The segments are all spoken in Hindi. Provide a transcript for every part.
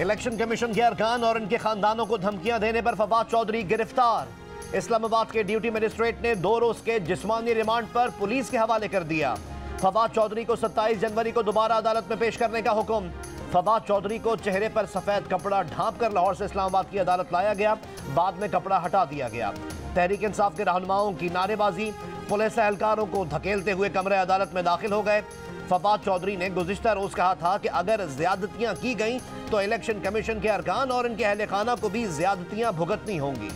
इलेक्शन कमीशन के अरकान और इनके खानदानों को धमकियां देने पर फवाद चौधरी गिरफ्तार। इस्लामाबाद के ड्यूटी मजिस्ट्रेट ने 2 रोज के जिस्मानी रिमांड पर पुलिस के हवाले कर दिया। फवाद चौधरी को 27 जनवरी को दोबारा अदालत में पेश करने का हुक्म। फवाद चौधरी को चेहरे पर सफेद कपड़ा ढांप कर लाहौर से इस्लामाबाद की अदालत लाया गया, बाद में कपड़ा हटा दिया गया। तहरीक इंसाफ के रहनुमाओं की नारेबाजी, पुलिस एहलकारों को धकेलते हुए कमरे अदालत में दाखिल हो गए। फवाद चौधरी ने गुज़िश्ता रोज कहा था कि अगर ज्यादतियां की गई तो इलेक्शन कमीशन के अरकान और इनके अहले खाना को भी ज्यादतियां भुगतनी होंगी।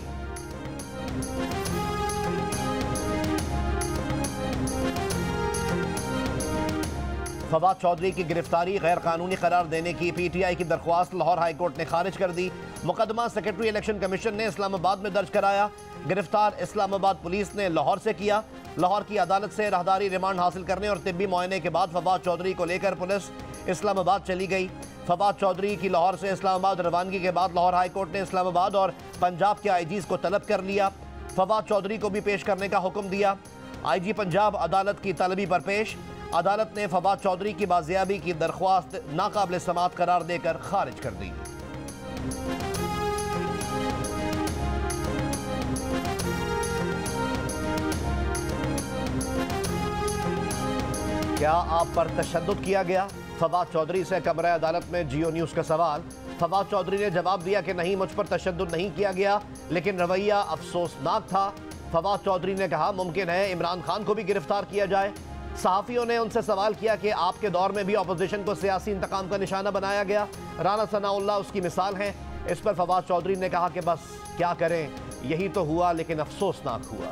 फवाद चौधरी की गिरफ्तारी गैर कानूनी करार देने की पीटीआई की दरख्वास्त लाहौर हाईकोर्ट ने खारिज कर दी। मुकदमा सेक्रेटरी इलेक्शन कमीशन ने इस्लामाबाद में दर्ज कराया। गिरफ्तार इस्लामाबाद पुलिस ने लाहौर से किया। लाहौर की अदालत से राहदारी रिमांड हासिल करने और तिब्बी मुआयने के बाद फवाद चौधरी को लेकर पुलिस इस्लामाबाद चली गई। फवाद चौधरी की लाहौर से इस्लामाबाद रवानगी के बाद लाहौर हाईकोर्ट ने इस्लामाबाद और पंजाब के आईजीज को तलब कर लिया। फवाद चौधरी को भी पेश करने का हुक्म दिया। आईजी पंजाब अदालत की तलबी पर पेश। अदालत ने फवाद चौधरी की बाजियाबी की दरख्वास्त नाकाबिल समाअत करार देकर खारिज कर दी। क्या आप पर तशद्दुद किया गया? फवाद चौधरी से कमरे अदालत में जियो न्यूज़ का सवाल। फवाद चौधरी ने जवाब दिया कि नहीं, मुझ पर तशद्दुद नहीं किया गया, लेकिन रवैया अफसोसनाक था। फवाद चौधरी ने कहा मुमकिन है इमरान खान को भी गिरफ्तार किया जाए। सहाफ़ियों ने उनसे सवाल किया कि आपके दौर में भी अपोजिशन को सियासी इंतकाम का निशाना बनाया गया, राना सनाउल्लाह उसकी मिसाल है। इस पर फवाद चौधरी ने कहा कि बस क्या करें, यही तो हुआ, लेकिन अफसोसनाक हुआ।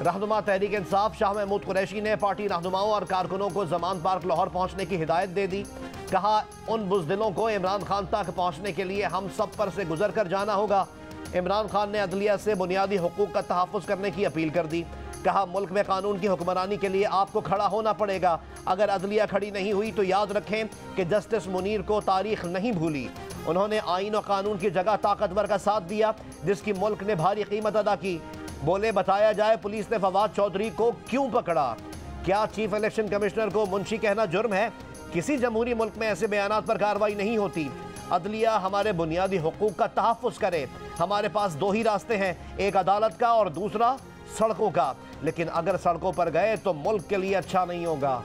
रहनुमा तहरीक इंसाफ शाह महमूद कुरैशी ने पार्टी रहनुमाओं और कारकुनों को जमान पार्क लाहौर पहुंचने की हिदायत दे दी। कहा उन बुज़दिलों को इमरान खान तक पहुंचने के लिए हम सब पर से गुजर कर जाना होगा। इमरान खान ने अदलिया से बुनियादी हुकूक का तहफ़्फ़ुज़ करने की अपील कर दी। कहा मुल्क में कानून की हुक्मरानी के लिए आपको खड़ा होना पड़ेगा। अगर अदलिया खड़ी नहीं हुई तो याद रखें कि जस्टिस मुनीर को तारीख नहीं भूली। उन्होंने आईन और कानून की जगह ताकतवर का साथ दिया, जिसकी मुल्क ने भारी कीमत अदा की। बोले बताया जाए पुलिस ने फवाद चौधरी को क्यों पकड़ा? क्या चीफ इलेक्शन कमिश्नर को मुंशी कहना जुर्म है? किसी जमहूरी मुल्क में ऐसे बयानात पर कार्रवाई नहीं होती। अदलिया हमारे बुनियादी हुकूक का तहफ़्फ़ुज़ करे। हमारे पास 2 ही रास्ते हैं, एक अदालत का और दूसरा सड़कों का, लेकिन अगर सड़कों पर गए तो मुल्क के लिए अच्छा नहीं होगा।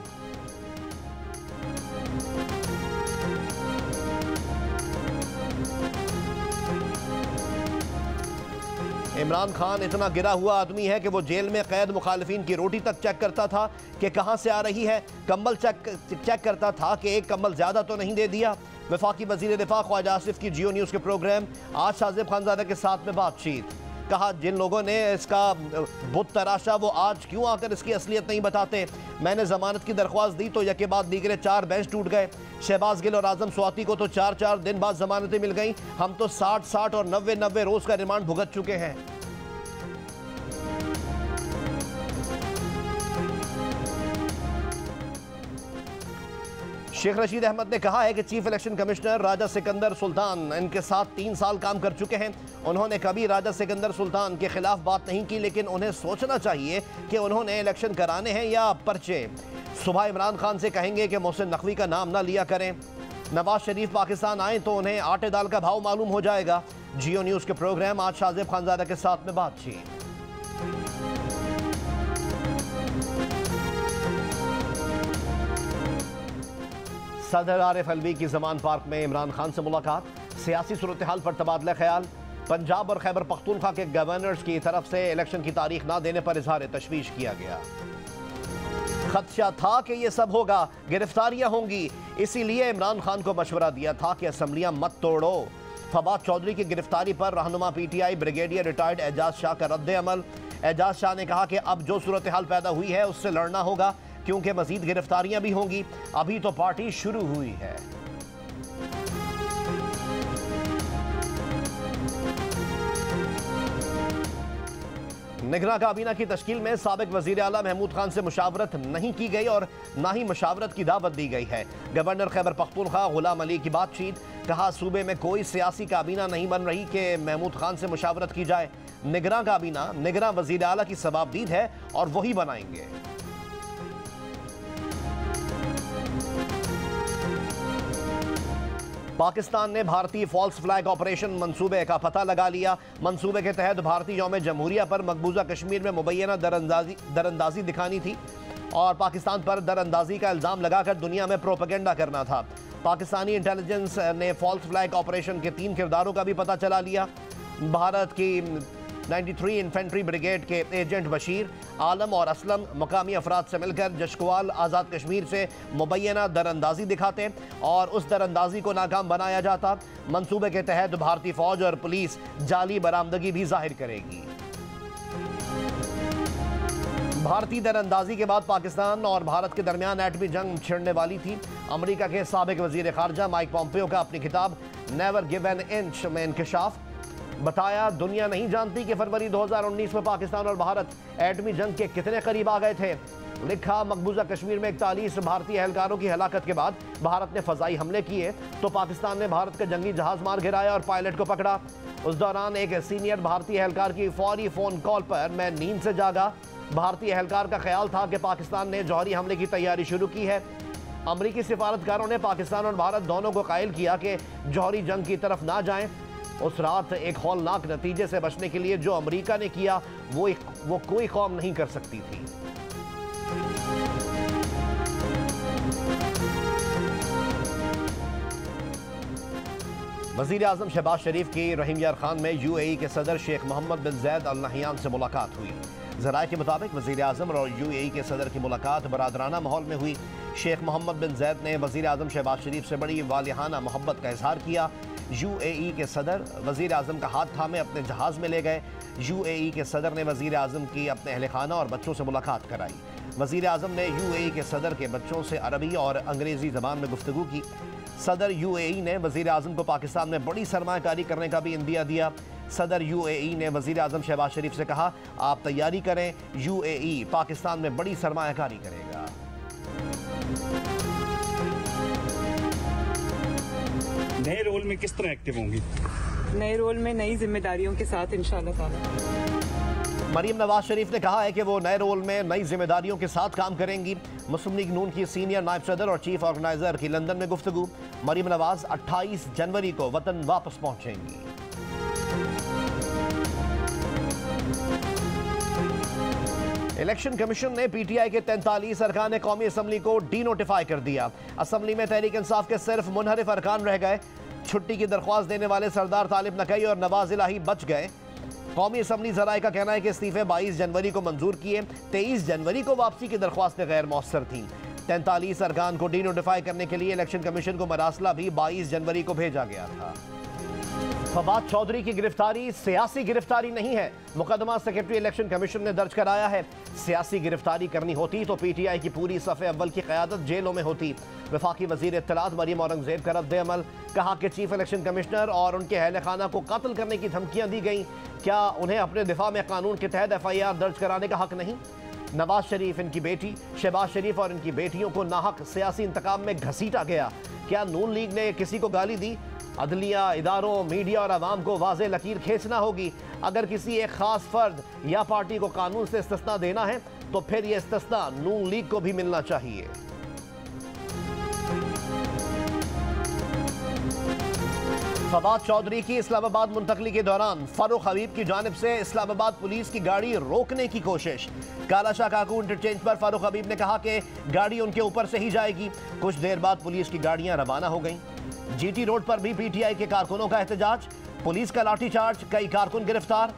इमरान खान इतना गिरा हुआ आदमी है कि वो जेल में कैद मुखालिफिन की रोटी तक चेक करता था कि कहां से आ रही है। कंबल चेक करता था कि एक कंबल ज्यादा तो नहीं दे दिया। वफाकी वजीर दिफा ख्वाजा आसिफ की जियो न्यूज़ के प्रोग्राम आज शाज़िब खानज़ादा के साथ में बातचीत। कहा जिन लोगों ने इसका बुत तराशा वो आज क्यों आकर इसकी असलियत नहीं बताते। मैंने जमानत की दरख्वास्त दी तो यके बाद दीगरे 4 बेंच टूट गए। शहबाज गिल और आजम स्वाति को तो 4-4 दिन बाद जमानतें मिल गई। हम तो 60-60 और 90-90 रोज का रिमांड भुगत चुके हैं। शेख रशीद अहमद ने कहा है कि चीफ इलेक्शन कमिश्नर राजा सिकंदर सुल्तान इनके साथ 3 साल काम कर चुके हैं। उन्होंने कभी राजा सिकंदर सुल्तान के खिलाफ बात नहीं की, लेकिन उन्हें सोचना चाहिए कि उन्होंने इलेक्शन कराने हैं या पर्चे। सुबह इमरान खान से कहेंगे कि मोहसिन नकवी का नाम ना लिया करें। नवाज शरीफ पाकिस्तान आए तो उन्हें आटे दाल का भाव मालूम हो जाएगा। जियो न्यूज़ के प्रोग्राम आज शाज़िब खानज़ादा के साथ में बातचीत। सदर आरिफ अलवी की जमान पार्क में इमरान खान से मुलाकात। सियासी सूरत हाल पर तबादला ख्याल। पंजाब और खैबर पख्तूनख्वा के गवर्नर्स की तरफ से इलेक्शन की तारीख ना देने पर इजहार तशवीश किया गया। खदशा था कि यह सब होगा, गिरफ्तारियां होंगी, इसीलिए इमरान खान को मशवरा दिया था कि असम्बलियां मत तोड़ो। फवाद चौधरी की गिरफ्तारी पर रहनुमा पीटीआई ब्रिगेडियर रिटायर्ड एजाज शाह का रद्द अमल। एजाज शाह ने कहा कि अब जो सूरत हाल पैदा हुई है उससे लड़ना होगा, क्योंकि मजीद गिरफ्तारियां भी होंगी। अभी तो पार्टी शुरू हुई है। निगरां काबीना की तश्कील में साबिक वजीर आला महमूद खान से मुशावरत नहीं की गई और ना ही मुशावरत की दावत दी गई है। गवर्नर खैबर पख्तूनख्वा गुलाम अली की बातचीत। कहा सूबे में कोई सियासी काबीना नहीं बन रही कि महमूद खान से मुशावरत की जाए। निगरां काबीना निगरां वजीर आला की सवाबदीद है और वही बनाएंगे। पाकिस्तान ने भारतीय फॉल्स फ्लैग ऑपरेशन मंसूबे का पता लगा लिया। मंसूबे के तहत भारतीय यौम जमहूरिया पर मकबूजा कश्मीर में मुबैना दरअंदाजी दिखानी थी और पाकिस्तान पर दरअंदाजी का इल्ज़ाम लगाकर दुनिया में प्रोपेगेंडा करना था। पाकिस्तानी इंटेलिजेंस ने फॉल्स फ्लैग ऑपरेशन के 3 किरदारों का भी पता चला लिया। भारत की 93 इन्फेंट्री ब्रिगेड के एजेंट बशीर आलम और असलम मकामी अफराद से मिलकर जशकुवाल आज़ाद कश्मीर से मुबैना दरअंदाजी दिखाते और उस दरअंदाजी को नाकाम बनाया जाता। मंसूबे के तहत भारतीय फौज और पुलिस जाली बरामदगी भी जाहिर करेगी। भारतीय दरअंदाजी के बाद पाकिस्तान और भारत के दरमियान एटमी जंग छिड़ने वाली थी। अमेरिका के साबिक वजीर खारजा माइक पॉम्पियो का अपनी किताब नेवर गिव एन इंच में इंकशाफ। बताया, दुनिया नहीं जानती कि फरवरी 2019 में पाकिस्तान और भारत एटमी जंग के कितने करीब आ गए थे। लिखा, मकबूजा कश्मीर में 41 भारतीय एहलकारों की हलाकत के बाद भारत ने फजाई हमले किए तो पाकिस्तान ने भारत का जंगी जहाज मार गिराया और पायलट को पकड़ा। उस दौरान एक सीनियर भारतीय एहलकार की फौरी फोन कॉल पर मैं नींद से जागा। भारतीय एहलकार का ख्याल था कि पाकिस्तान ने जौहरी हमले की तैयारी शुरू की है। अमरीकी सिफारतकारों ने पाकिस्तान और भारत दोनों को कायल किया कि जौहरी जंग की तरफ ना जाएं। उस रात एक हौलनाक नतीजे से बचने के लिए जो अमेरिका ने किया वो कोई कौम नहीं कर सकती थी। वज़ीर आज़म शहबाज शरीफ की रहीम यार खान में यूएई के सदर शेख मोहम्मद बिन ज़ैद अल नहयान से मुलाकात हुई। ज़राए के मुताबिक वज़ीर आज़म और यूएई के सदर की मुलाकात बरादराना माहौल में हुई। शेख मोहम्मद बिन ज़ैद ने वज़ीर आज़म शहबाज शरीफ से बड़ी वालिहाना मोहब्बत का इजहार किया। यूएई के सदर वज़ीर आज़म का हाथ थामे अपने जहाज़ में ले गए। यूएई के सदर ने वज़ीर आज़म की अपने अहले खाना और बच्चों से मुलाकात कराई। वज़ीर आज़म ने यूएई के सदर के बच्चों से अरबी और अंग्रेज़ी ज़बान में गुफ्तगू की। सदर यूएई ने वज़ीर आज़म को पाकिस्तान में बड़ी सरमायाकारी करने का भी इंदिया दिया। सदर यूएई ने वज़ीर आज़म शहबाज शरीफ से कहा, आप तैयारी करें, यूएई पाकिस्तान में बड़ी सरमायाकारी करेगा। नए रोल में किस तरह एक्टिव होंगी? नए रोल में नई जिम्मेदारियों के साथ इंशाअल्लाह ताला। मरीम नवाज शरीफ ने कहा है कि वो नए रोल में नई जिम्मेदारियों के साथ काम करेंगी। मुस्लिम लीग नून की सीनियर नायब सदर और चीफ ऑर्गेनाइजर की लंदन में गुफ्तगू। मरीम नवाज 28 जनवरी को वतन वापस पहुंचेंगी। इलेक्शन कमीशन ने पीटीआई के 43 अरकान कौमी असम्बली को डी नोटिफाई कर दिया। असम्बली में तहरीक इंसाफ के सिर्फ मुनहरिफ अरकान रह गए। छुट्टी की दरख्वास्त देने वाले सरदार तालिब नकई और नवाज इलाही बच गए। कौमी असम्बली ज़राए का कहना है कि इस्तीफे 22 जनवरी को मंजूर किए, 23 जनवरी को वापसी की दरख्वास्तें गैर मौसर थीं। 43 अरकान को डी नोटिफाई करने के लिए इलेक्शन कमीशन को मरासला भी 22 जनवरी को भेजा गया था। फवाद चौधरी की गिरफ्तारी सियासी गिरफ्तारी नहीं है, मुकदमा सेक्रेटरी इलेक्शन कमीशन ने दर्ज कराया है। सियासी गिरफ्तारी करनी होती तो पीटीआई की पूरी सफ़े अव्वल की क़यादत जेलों में होती। वफाकी वज़ीर इत्तलात मरीम औरंगज़ेब का रद्द अमल। कहा कि चीफ इलेक्शन कमिश्नर और उनके अहले खाना को कत्ल करने की धमकियाँ दी गई। क्या उन्हें अपने दिफा में कानून के तहत FIR दर्ज कराने का हक नहीं? नवाज शरीफ, इनकी बेटी शहबाज शरीफ और इनकी बेटियों को नाहक सियासी इंतकाम में घसीटा गया। क्या नून लीग ने किसी को गाली दी? अदलिया, इदारों, मीडिया और आवाम को वाज़े लकीर खींचना होगी। अगर किसी एक ख़ास फ़र्द या पार्टी को कानून से इस्तिस्ना देना है तो फिर यह इस्तिस्ना नून लीग को भी मिलना चाहिए। फवाद चौधरी की इस्लामाबाद मुंतकली के दौरान फारूक हबीब की जानिब से इस्लामाबाद पुलिस की गाड़ी रोकने की कोशिश। कालाशाह काकू इंटरचेंज पर फारूक हबीब ने कहा कि गाड़ी उनके ऊपर से ही जाएगी। कुछ देर बाद पुलिस की गाड़ियां रवाना हो गईं। GT रोड पर भी PTI के कारकुनों का एहतजाज, पुलिस का लाठीचार्ज, कई कारकुन गिरफ्तार।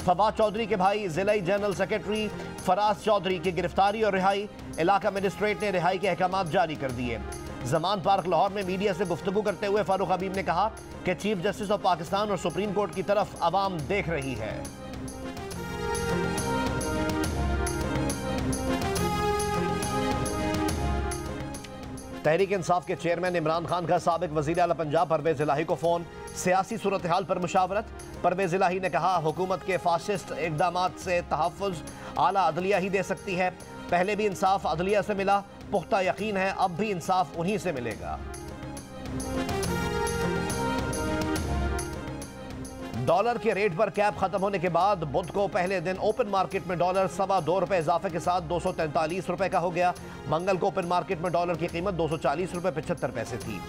फवाद चौधरी के भाई जिलाई जनरल सेक्रेटरी फराज चौधरी की गिरफ्तारी और रिहाई। इलाका मजिस्ट्रेट ने रिहाई के अहकाम जारी कर दिए। जमान पार्क लाहौर में मीडिया से गुफ्तगू करते हुए फारूक हबीब ने कहा कि चीफ जस्टिस ऑफ पाकिस्तान और सुप्रीम कोर्ट की तरफ आवाम देख रही है। तहरीक इंसाफ के चेयरमैन इमरान खान का साबिक वज़ीर आला पंजाब परवेज़ इलाही को फ़ोन। सियासी सूरत हाल पर मुशावरत। परवेज़ इलाही ने कहा, हुकूमत के फासिस्ट इक़दामात से तहफ़्फ़ुज़ आला अदलिया ही दे सकती है। पहले भी इंसाफ अदलिया से मिला, पुख्ता यकीन है अब भी इंसाफ उन्हीं से मिलेगा। डॉलर के रेट पर कैप खत्म होने के बाद बुध को पहले दिन ओपन मार्केट में डॉलर ₹2.25 इजाफे के साथ 243 रुपए का हो गया। मंगल को ओपन मार्केट में डॉलर की कीमत 240 रुपए 75 पैसे थी।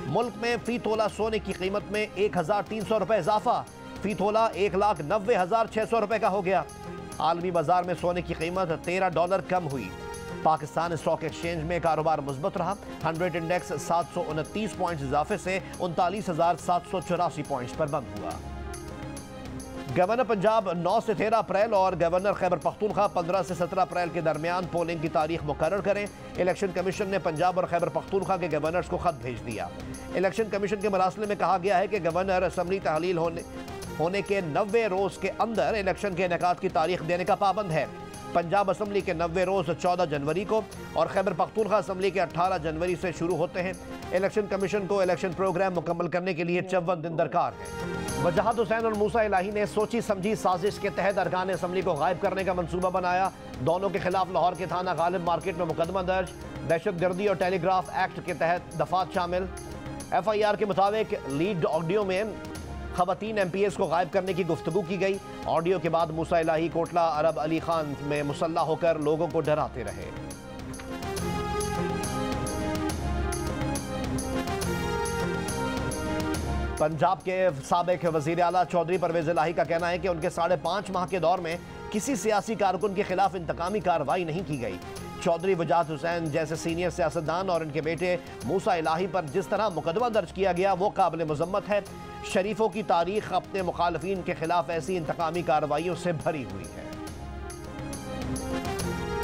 मुल्क में फी तोला सोने की कीमत में 1300 रुपए इजाफा, फी तोला $1,90,600 रुपए का हो गया। आलमी बाजार में सोने की कीमत $13 कम हुई। पाकिस्तान स्टॉक एक्सचेंज में कारोबार मुस्बत रहा। 100 इंडेक्स 729 पॉइंट्स इजाफे से 39,784 पॉइंट्स पर बंद हुआ। गवर्नर पंजाब 9 से 13 अप्रैल और गवर्नर खैबर पख्तूनख्वा 15 से 17 अप्रैल के दरमियान पोलिंग की तारीख मुकर्रर करें। इलेक्शन कमीशन ने पंजाब और खैबर पख्तूनख्वा के गवर्नर्स को खत भेज दिया। इलेक्शन कमीशन के मरासले में कहा गया है कि गवर्नर असम्बली तहलील होने के 90 रोज के अंदर इलेक्शन के इनेकाद की तारीख देने का पाबंद है। पंजाब असम्बली के 90 रोज 14 जनवरी को और खैबर पख्तूनख्वा असम्बली के 18 जनवरी से शुरू होते हैं। इलेक्शन कमीशन को इलेक्शन प्रोग्राम मुकम्मल करने के लिए 54 दिन दरकार है। वजाहत हुसैन और मूसा इलाही ने सोची समझी साजिश के तहत अरकान असम्बली को गायब करने का मंसूबा बनाया। दोनों के खिलाफ लाहौर के थाना गालिब मार्केट में मुकदमा दर्ज। दहशतगर्दी और टेलीग्राफ एक्ट के तहत दफात शामिल। FIR के मुताबिक लीड ऑडियो में खवातीन MPs को गायब करने की गुफ्तगू की गई। ऑडियो के बाद मूसा इलाही कोटला अरब अली खान में मुसल्ला होकर लोगों को डराते रहे। पंजाब के साबिक वजीर आला चौधरी परवेज इलाही का कहना है कि उनके 5.5 माह के दौर में किसी सियासी कारकुन के खिलाफ इंतकामी कार्रवाई नहीं की गई। चौधरी वजाहत हुसैन जैसे सीनियर सियासतदान और इनके बेटे मूसा इलाही पर जिस तरह मुकदमा दर्ज किया गया वो काबिल मजम्मत है। शरीफों की तारीख अपने मुखालफीन के खिलाफ ऐसी इंतकामी कार्रवाइयों से भरी हुई है।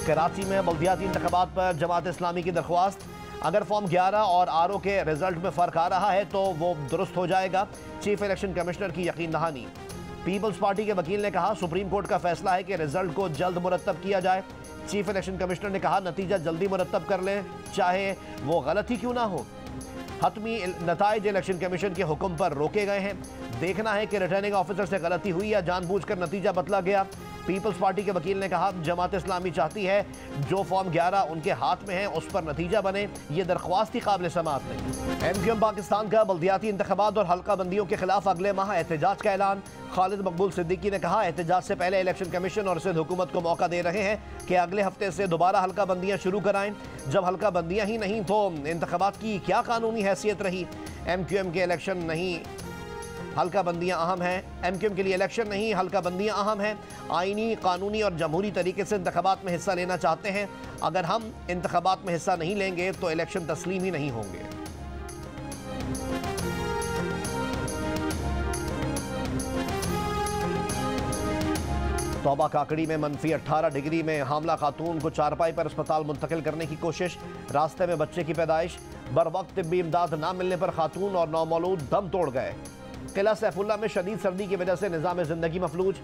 कराची में बल्दियाती इंतखाबात पर जमात इस्लामी की दरख्वास्त। अगर फॉर्म 11 और RO के रिजल्ट में फ़र्क आ रहा है तो वो दुरुस्त हो जाएगा। चीफ इलेक्शन कमिश्नर की यकीन दहानी। पीपल्स पार्टी के वकील ने कहा सुप्रीम कोर्ट का फैसला है कि रिजल्ट को जल्द मुरतब किया जाए। चीफ इलेक्शन कमिश्नर ने कहा नतीजा जल्दी मुरतब कर लें, चाहे वो गलत ही क्यों ना हो। हतमी नताइज इलेक्शन कमीशन के हुक्म पर रोके गए हैं। देखना है कि रिटर्निंग ऑफिसर से गलती हुई या जानबूझकर नतीजा बदला गया। पीपल्स पार्टी के वकील ने कहा जमात इस्लामी चाहती है जो फॉर्म 11 उनके हाथ में है उस पर नतीजा बने। ये दरख्वास्त ही काबिल समाअत नहीं। MQM पाकिस्तान का बल्दियाती इंतखाबात और हल्का बंदियों के खिलाफ अगले माह एहतजाज का ऐलान। खालिद मकबूल सिद्दीकी ने कहा एहतजाज से पहले इलेक्शन कमीशन और सिंध हुकूमत को मौका दे रहे हैं कि अगले हफ्ते से दोबारा हल्का बंदियाँ शुरू कराएं। जब हल्का बंदियाँ ही नहीं तो इंतखाबात की क्या कानूनी हैसियत रही। MQM के इलेक्शन नहीं हल्का बंदियाँ अहम हैं। MQM के लिए इलेक्शन नहीं हल्का बंदियाँ अहम हैं। आइनी, कानूनी और जमहूरी तरीके से इंतखाबात में हिस्सा लेना चाहते हैं। अगर हम इंतखाबात में हिस्सा नहीं लेंगे तो इलेक्शन तस्लीम ही नहीं होंगे। तौबा काकड़ी में -18 डिग्री में हामला खातून को चारपाई पर अस्पताल मुंतकिल करने की कोशिश। रास्ते में बच्चे की पैदाइश। बर वक्त तिब्बी इमदाद न मिलने पर खातून और नौमौलूद दम तोड़ गए। किला सैफुल्ला में शदीद सर्दी की वजह से निज़ाम ज़िंदगी मफलूज।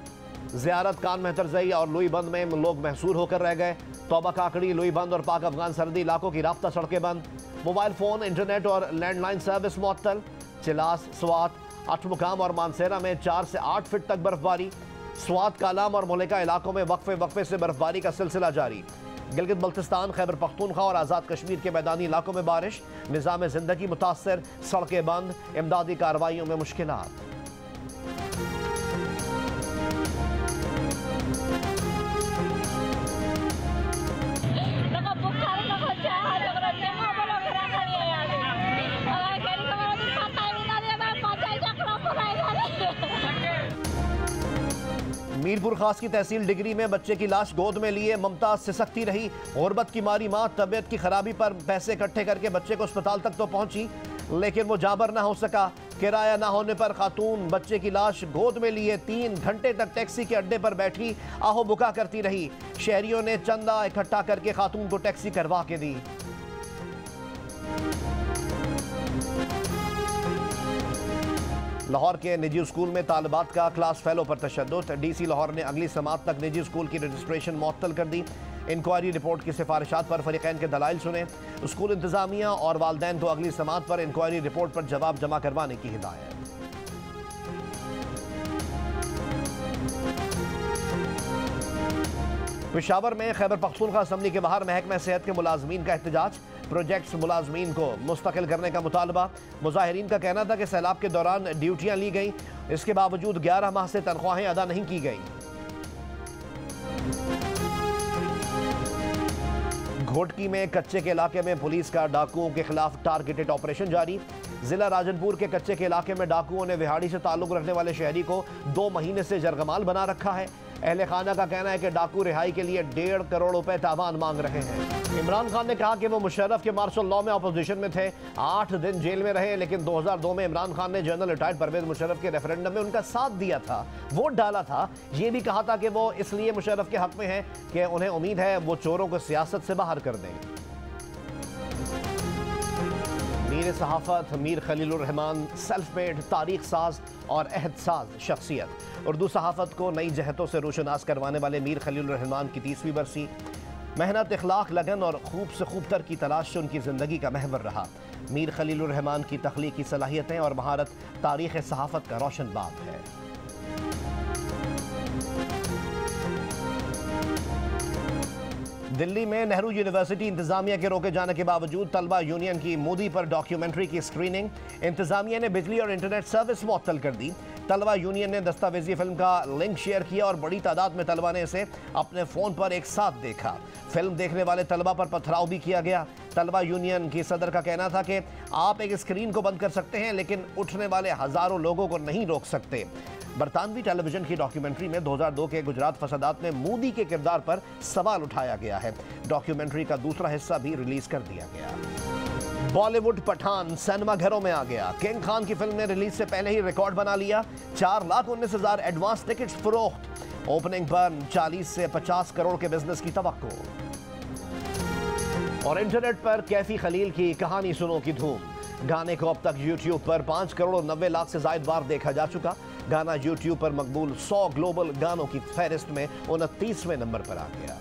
ज़ियारत कान मेहतरजई और लुई बंद में लोग महसूर होकर रह गए। तौबा काकड़ी, लुई बंद और पाक अफगान सर्दी इलाकों की राब्ता सड़कें बंद। मोबाइल फ़ोन, इंटरनेट और लैंडलाइन सर्विस मुअत्तल। चिलास, स्वात, अठमुकाम और मानसेरा में 4 से 8 फीट तक बर्फबारी। स्वात, कालाम और मुलेका इलाकों में वक्फे से बर्फबारी का सिलसिला जारी। गिलगित बल्तिस्तान, खैबर पख्तूनख्वा और आज़ाद कश्मीर के मैदानी इलाकों में बारिश। निज़ाम ज़िंदगी मुतासर, सड़कें बंद, इमदादी कार्रवाइयों में मुश्किलात। मीरपुर खास की तहसील डिगरी में बच्चे की लाश गोद में लिए ममता सिसकती रही। गुर्बत की मारी मां तबीयत की खराबी पर पैसे इकट्ठे करके बच्चे को अस्पताल तक तो पहुंची लेकिन वो जाबर ना हो सका। किराया ना होने पर खातून बच्चे की लाश गोद में लिए 3 घंटे तक टैक्सी के अड्डे पर बैठी आहो बुका करती रही। शहरियों ने चंदा इकट्ठा करके खातून को टैक्सी करवा के दी। लाहौर के निजी स्कूल में तालिबात का क्लास फेलो पर तशद्दुद। DC लाहौर ने अगली समात तक निजी स्कूल की रजिस्ट्रेशन मुअत्तल कर दी। इंक्वायरी रिपोर्ट की सिफारिशात पर फरीकैन के दलाइल सुने। स्कूल इंतजामिया और वालदैन को अगली समात पर इंक्वायरी रिपोर्ट पर जवाब जमा करवाने की हिदायत। पेशावर में खैबर पख्तूनख्वा असम्बली के बाहर महकमा सेहत के मुलाजमीन का एहतजाज। प्रोजेक्ट्स मुलाजमीन को मुस्तकिल करने का मुतालबा। मुजाहिरीन का कहना था कि सैलाब के दौरान ड्यूटियां ली गई, इसके बावजूद 11 माह से तनख्वाहें अदा नहीं की गई। घोटकी में कच्चे के इलाके में पुलिस का डाकुओं के खिलाफ टारगेटेड ऑपरेशन जारी। जिला राजनपुर के कच्चे के इलाके में डाकुओं ने विहाड़ी से ताल्लुक रखने वाले शहरी को 2 महीने से जरगमाल बना रखा है। अहले खाना का कहना है कि डाकू रिहाई के लिए 1.5 करोड़ रुपए तावान मांग रहे हैं। इमरान खान ने कहा कि वो मुशर्रफ के मार्शल लॉ में अपोजिशन में थे, 8 दिन जेल में रहे, लेकिन 2002 में इमरान खान ने जनरल रिटायर्ड परवेज मुशर्रफ के रेफरेंडम में उनका साथ दिया था, वोट डाला था। ये भी कहा था कि वो इसलिए मुशर्रफ के हक में है कि उन्हें उम्मीद है वो चोरों को सियासत से बाहर कर दें। मीर सहाफत मीर खलीलुर रहमान सेल्फ मेड तारीख साज और अहद साज शख्सियत। उर्दू सहाफत को नई जहतों से रोशनास करवाने वाले मीर खलीलुर रहमान की 30वीं बरसी। मेहनत, इखलाक, लगन और खूब से खूब तर की तलाश से उनकी ज़िंदगी का महवर रहा। मीर खलीलुर रहमान की तख्लीकी सलाहियतें और महारत तारीख़ सहाफत का रोशन बाब है। दिल्ली में नेहरू यूनिवर्सिटी इंतजामिया के रोके जाने के बावजूद तलबा यूनियन की मोदी पर डॉक्यूमेंट्री की स्क्रीनिंग। इंतजामिया ने बिजली और इंटरनेट सर्विस मुअत्तल कर दी। तलबा यूनियन ने दस्तावेजी फिल्म का लिंक शेयर किया और बड़ी तादाद में तलबा ने इसे अपने फ़ोन पर एक साथ देखा। फिल्म देखने वाले तलबा पर पथराव भी किया गया। तलबा यूनियन की सदर का कहना था कि आप एक स्क्रीन को बंद कर सकते हैं, लेकिन उठने वाले हज़ारों लोगों को नहीं रोक सकते। बरतानवी टेलीविजन की डॉक्यूमेंट्री में 2002 के गुजरात फसादात में मोदी के किरदार पर सवाल उठाया गया है। डॉक्यूमेंट्री का दूसरा हिस्सा भी रिलीज कर दिया गया। बॉलीवुड पठान सिनेमा घरों में आ गया। किंग खान की फिल्म ने रिलीज से पहले ही रिकॉर्ड बना लिया। 4,19,000 एडवांस टिकट्स फरोख्त। ओपनिंग पर 40 से 50 करोड़ के बिजनेस की तवक्को। और इंटरनेट पर कैफी खलील की कहानी सुनो की धूम। गाने को अब तक यूट्यूब पर 5 करोड़ 90 लाख से ज्यादा बार देखा जा चुका। गाना यूट्यूब पर मकबूल 100 ग्लोबल गानों की फहरिस्त में 29वें नंबर पर आ गया।